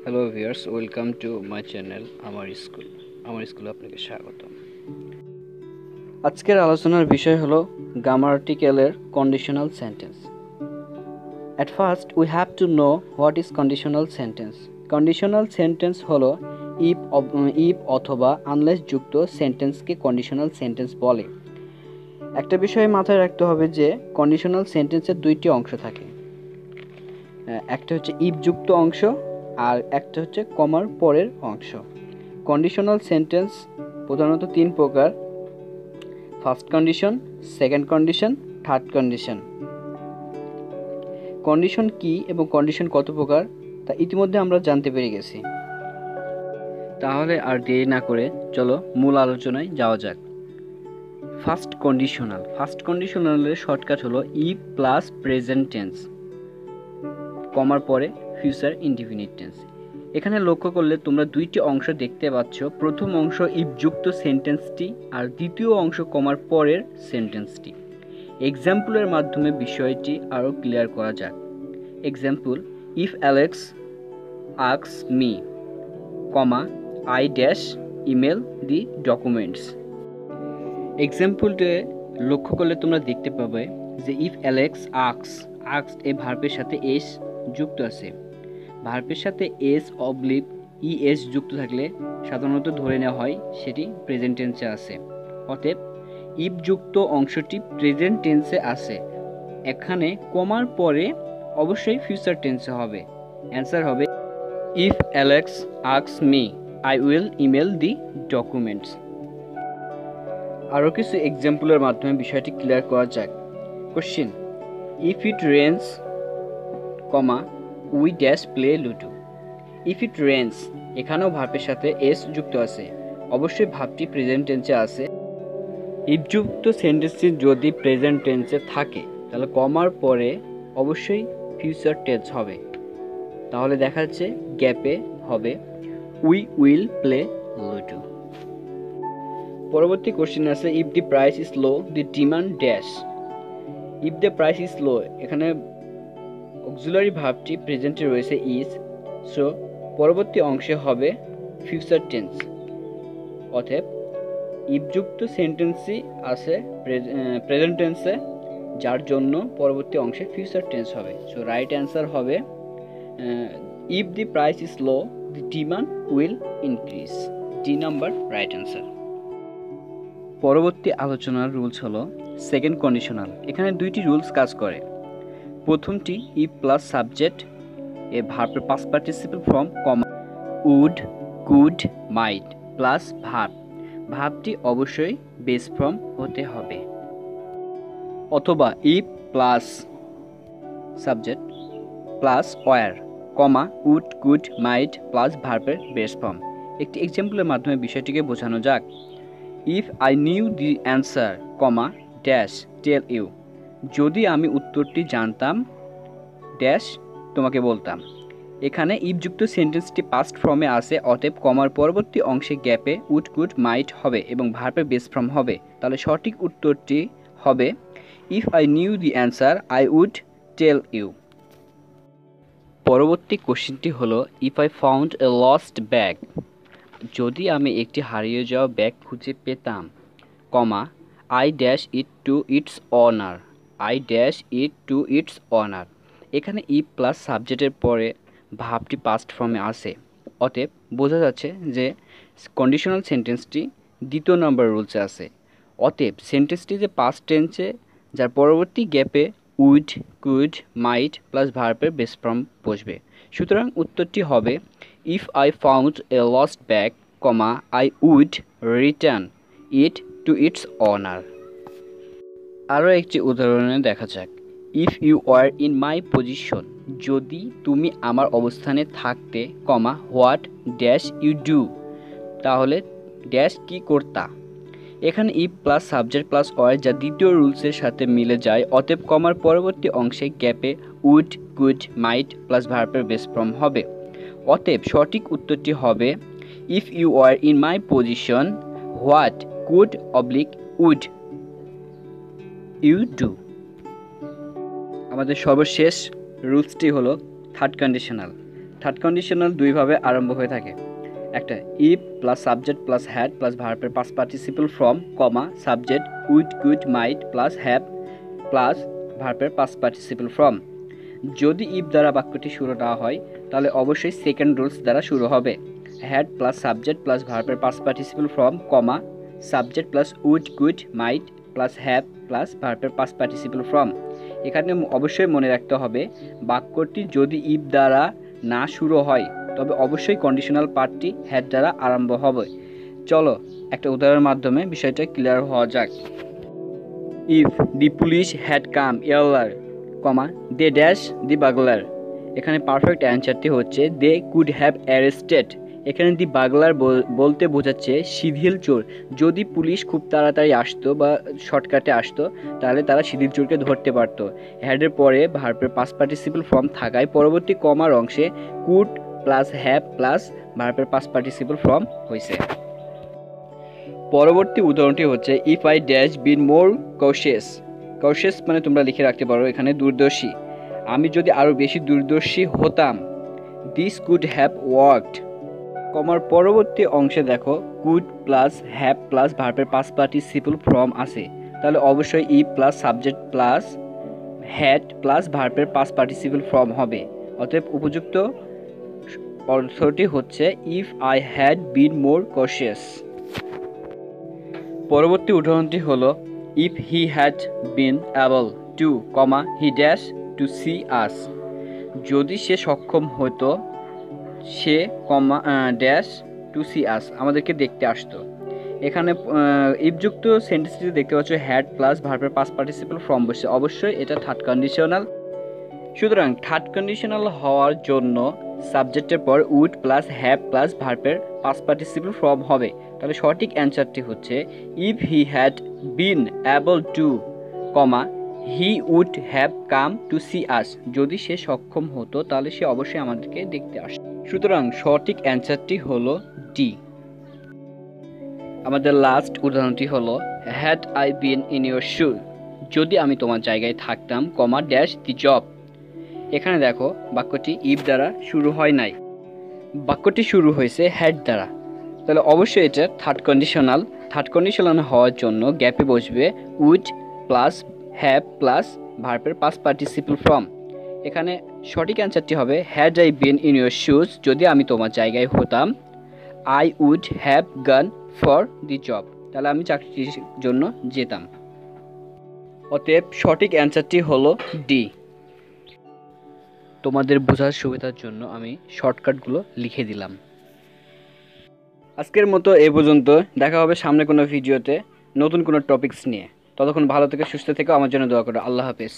Hello viewers, welcome to my channel আমার স্কুলে আপনাকে স্বাগতম। আজকের আলোচনার বিষয় হলো গ্রামাটিক্যালের conditional sentence. At first we have to know what is conditional sentence. Conditional sentence হলো if অথবা আনলেস যুক্ত সেন্টেন্সকে কন্ডিশনাল সেন্টেন্স বলে। একটা বিষয় মাথায় রাখতে হবে যে কন্ডিশনাল সেন্টেন্সের দুইটি অংশ থাকে। একটা হচ্ছে ইফ যুক্ত অংশ আর একটা হচ্ছে কমার পরের অংশ। কন্ডিশনাল সেন্টেন্স প্রধানত তিন প্রকার: first condition, second condition, third condition. Condition কি এবং কন্ডিশন কত প্রকার তা ইতিমধ্যে আমরা জানতে পেরে গেছি। তাহলে আর দেরি না করে চলো মূল আলোচনায় যাওয়া যাক। ফার্স্ট কন্ডিশনালের শর্টকাট হলো ইফ প্লাস প্রেজেন্ট টেন্স, কমার পরে ফিউচার ইনডিফিনিট টেন্স। এখানে লক্ষ্য করলে তোমরা দুইটি অংশ দেখতে পাচ্ছ। প্রথম অংশ ইফ যুক্ত সেন্টেন্সটি আর দ্বিতীয় অংশ কমার পরের সেন্টেন্সটি। এক্সাম্পলের মাধ্যমে বিষয়টি আরও ক্লিয়ার করা যাক। Example: if Alex asks me, I dash email the documents. এক্সাম্পলটি লক্ষ্য করলে তোমরা দেখতে পাবে যে ইফ অ্যালেক্স আস্কস এই ভার্বের সাথে এস যুক্ত আছে। ভার্বের সাথে এস অবলিক ইএস যুক্ত থাকলে সাধারণত ধরে নেওয়া হয় সেটি প্রেজেন্ট টেন্সে আছে। অতএব ইফ যুক্ত অংশটি প্রেজেন্ট টেন্সে আছে। এখানে কমার পরে অবশ্যই ফিউচার টেন্সে হবে। অ্যান্সার হবে if Alex asks me, I will email the documents. আরও কিছু এক্সাম্পলের মাধ্যমে বিষয়টি ক্লিয়ার করা যাক। Question: if it Reigns, we dash play ludo. If it Reigns, এখানেও ভার্বের সাথে এস যুক্ত আছে। অবশ্যই ভার্বটি প্রেজেন্ট টেন্সে আছে। ইফ যুক্ত সেন্টেন্সটি যদি প্রেজেন্ট টেন্সে থাকে তাহলে কমার পরে অবশ্যই ফিউচার টেন্স হবে। তাহলে দেখা যাচ্ছে গ্যাপে হবে উই উইল প্লে লুডো। পরবর্তী কোশ্চেন আছে if the price is low, the demand dash. If the price is low, এখানে অক্সিলারি ভার্বটি প্রেজেন্টে রয়েছে ইজ, সো পরবর্তী অংশে হবে ফিউচার টেন্স। অতএব ইফযুক্ত সেন্টেন্সই আছে প্রেজেন্ট টেন্সে, যার জন্য পরবর্তী অংশে ফিউচার টেন্স হবে। সো রাইট অ্যান্সার হবে if the price is low, the demand will increase. D number right answer. পরবর্তী আলোচনার রুলস হলো সেকেন্ড কন্ডিশনাল। এখানে দুইটি রুলস কাজ করে। প্রথমটি ইফ প্লাস সাবজেক্ট এ ভার্বের past participle form, would, could, might plus verb. ভার্বটি অবশ্যই বেস ফর্ম হতে হবে। অথবা if plus subject plus were, would, could, might plus ভার্বের বেস ফর্ম। একটি এক্সাম্পলের মাধ্যমে বিষয়টিকে বোঝানো যাক। If I knew the answer, dash tell you. যদি আমি উত্তরটি জানতাম, ড্যাশ তোমাকে বলতাম। এখানে ইফযুক্ত সেন্টেন্সটি পাস্ট ফর্মে আছে। অতএব কমার পরবর্তী অংশে গ্যাপে উড, কুড, মাইট হবে এবং ভার্বের বেস ফর্ম হবে। তাহলে সঠিক উত্তরটি হবে if I knew the answer, I would tell you. পরবর্তী কোশ্চেনটি হলো if I found a lost bag. যদি আমি একটি হারিয়ে যাওয়া ব্যাগ খুঁজে পেতাম, I dash it to its owner, I dash it to its owner. এখানে ইফ প্লাস সাবজেক্টের পরে ভার্বটি পাস্ট ফর্মে আছে। অতএব বোঝা যাচ্ছে যে কন্ডিশনাল সেন্টেন্সটি দ্বিতীয় নম্বর রুলসে আছে। অতএব সেন্টেন্সটি যে পাস্ট টেন্সে, যার পরবর্তী গ্যাপে উড, কুড, মাইট প্লাস ভার্বের বেস ফর্ম বসবে। সুতরাং উত্তরটি হবে if I found a lost bag, I would return it to its owner. আরও একটি উদাহরণে দেখা যাক। If you are in my position, যদি তুমি আমার অবস্থানে থাকতে, হোয়াট ড্যাশ ইউ ডু, তাহলে ড্যাশ কি করতা। এখানে if plus subject plus were, যা দ্বিতীয় রুলসের সাথে মিলে যায়। অতএব কমার পরবর্তী অংশে গ্যাপে উড, কুড, মাইট প্লাস ভার্বের বেস ফর্ম হবে। অতএব সঠিক উত্তরটি হবে if you are in my position, what could oblique would you do. আমাদের সর্বশেষ রুলসটি হলো থার্ড কন্ডিশনাল। থার্ড কন্ডিশনাল দুইভাবে আরম্ভ হয়ে থাকে। একটা if plus subject plus had plus ভার্বের past participle form comma subject would could might plus have plus ভার্বের পাস্ট পার্টিসিপল ফর্ম। যদি ইফ দ্বারা বাক্যটি শুরু না হয় তাহলে অবশ্যই সেকেন্ড রুলস দ্বারা শুরু হবে। হ্যাড প্লাস সাবজেক্ট প্লাস ভার্বের past participle form comma subject plus would could might plus have plus ভার্বের পাস্ট পার্টিসিপল ফর্ম। এখানে অবশ্যই মনে রাখতে হবে বাক্যটি যদি ইফ দ্বারা না শুরু হয় তবে অবশ্যই কন্ডিশনাল পার্টটি হ্যাড দ্বারা আরম্ভ হবে। চলো একটা উদাহরণের মাধ্যমে বিষয়টা ক্লিয়ার হওয়া যাক। If the police had come earlier comma they dash the burglar. এখানে পারফেক্ট অ্যান্সারটি হচ্ছে দে কুড হ্যাভ অ্যারেস্টেড। এখানে দি বাগলার বলতে বোঝাচ্ছে শিথিল চোর। যদি পুলিশ খুব তাড়াতাড়ি আসতো বা শর্টকাটে আসতো তাহলে তারা শিথিল চোরকে ধরতে পারতো। হ্যাডের পরে ভার্বের পাস্ট পার্টিসিপল ফর্ম থাকায় পরবর্তী কমার অংশে কুড প্লাস হ্যাভ প্লাস ভার্বের পাস্ট পার্টিসিপল ফর্ম হয়েছে। পরবর্তী উদাহরণটি হচ্ছে if I dash been more cautious. Cautious মানে তোমরা লিখে রাখতে পারো এখানে দূরদর্শী। আমি যদি আরও বেশি দূরদর্শী হতাম। This could have worked. কমার পরবর্তী অংশে দেখো কুড প্লাস হ্যাভ প্লাস ভার্বের পাস্ট পার্টিসিপল ফর্ম আছে, তাহলে অবশ্যই if plus subject plus had plus ভার্বের পাস্ট পার্টিসিপল ফর্ম হবে। অতএব উপযুক্ত অর্থটি হচ্ছে if I had been more cautious. পরবর্তী উদাহরণটি হলো if he had been able to comma he dash to see us. যদি সে সক্ষম হতো সে comma dash to see us আমাদেরকে দেখতে আসতো। এখানে ইফযুক্ত সেন্টেন্সটি দেখতে পাচ্ছ হ্যাড প্লাস ভার্বের পাস্ট পার্টিসিপল ফর্ম বসে, অবশ্যই এটা থার্ড কন্ডিশনাল। সুতরাং থার্ড কন্ডিশনাল হওয়ার জন্য সাবজেক্টের পর উড প্লাস হ্যাভ প্লাস ভার্বের পাস্ট পার্টিসিপল ফর্ম হবে। তাহলে সঠিক অ্যান্সারটি হচ্ছে if he had been able to comma he would have come to see us. যদি সে সক্ষম হতো তাহলে সে অবশ্যই আমাদেরকে দেখতে আসতো। সুতরাং সঠিক অ্যান্সারটি হলো ডি। আমাদের লাস্ট উদাহরণটি হলো had I been in your shoe. যদি আমি তোমার জায়গায় থাকতাম কমা ড্যাশ দি জব। এখানে দেখো বাক্যটি ইফ দ্বারা শুরু হয় নাই, বাক্যটি শুরু হয়েছে হ্যাড দ্বারা। তাহলে অবশ্যই এটা থার্ড কন্ডিশনাল। থার্ড কন্ডিশনাল হওয়ার জন্য গ্যাপে বসবে উড প্লাস হ্যাভ প্লাস ভার্বের পাস্ট পার্টিসিপল ফর্ম। এখানে সঠিক অ্যান্সারটি হবে had I been in your shoes. যদি আমি তোমার জায়গায় হতাম I would have gone for the job. তাহলে আমি চাকরির জন্য যেতাম। অতএব সঠিক অ্যান্সারটি হলো ডি। তোমাদের বোঝার সুবিধার জন্য আমি শর্টকাটগুলো লিখে দিলাম। আজকের মতো এ পর্যন্ত। দেখা হবে সামনে কোনো ভিডিওতে নতুন কোনো টপিকস নিয়ে। ততক্ষণ ভালো থেকে সুস্থ থেকে আমার জন্য দোয়া করো। আল্লাহ হাফেজ।